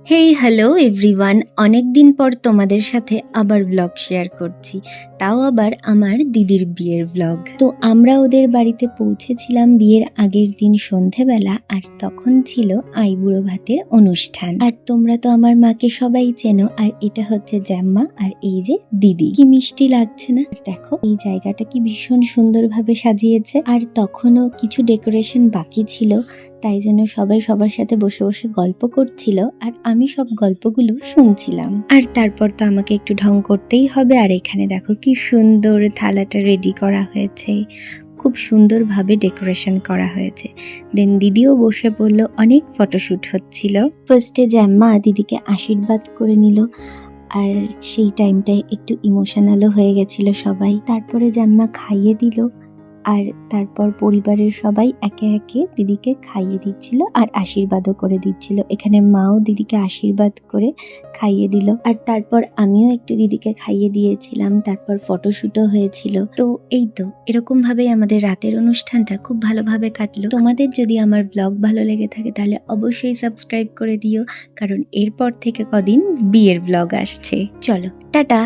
Hey hello everyone, অনেক দিন পর তোমাদের সাথে আবার ব্লগ শেয়ার করছি, তাও আবার আমার দিদির বিয়ের ব্লগ। তো আমরা ওদের বাড়িতে পৌঁছেছিলাম বিয়ের আগের দিন সন্ধেবেলা, আর তখন ছিল আইবুড়ো ভাতের অনুষ্ঠান। আর তোমরা তো আমার মাকে সবাই চেনো, আর এটা হচ্ছে জ্যাম্মা, আর এই যে দিদি। কি মিষ্টি লাগছে না? দেখো এই জায়গাটা কি ভীষণ সুন্দরভাবে সাজিয়েছে। আর তখনও কিছু ডেকোরেশন বাকি ছিল, তাই জন্য সবাই সবার সাথে বসে বসে গল্প করছিল, আর আমি সব গল্পগুলো শুনছিলাম। আর তারপর তো আমাকে একটু ঢং করতেই হবে। আর এখানে দেখো কি সুন্দর থালাটা রেডি করা হয়েছে, খুব সুন্দরভাবে ডেকোরেশন করা হয়েছে। দেন দিদিও বসে পড়লো, অনেক ফটোশুট হচ্ছিল। ফার্স্টে জ্যাম্মা দিদিকে আশীর্বাদ করে নিল, আর সেই টাইমটায় একটু ইমোশনালও হয়ে গেছিল সবাই। তারপরে জ্যাম্মা খাইয়ে দিল, আর তারপর পরিবারের সবাই একে একে দিদিকে খাইয়ে দিচ্ছিল আর আশীর্বাদও করে দিচ্ছিল। এখানে মাও দিদিকে আশীর্বাদ করে খাইয়ে দিল, আর তারপর আমিও একটু দিদিকে খাইয়ে দিয়েছিলাম। তারপর ফটোশুটও হয়েছিল। তো এই তো এরকম ভাবেই আমাদের রাতের অনুষ্ঠানটা খুব ভালোভাবে কাটলো। তোমাদের যদি আমার ব্লগ ভালো লেগে থাকে তাহলে অবশ্যই সাবস্ক্রাইব করে দিও, কারণ এরপর থেকে কদিন বিয়ের ব্লগ আসছে। চলো টাটা।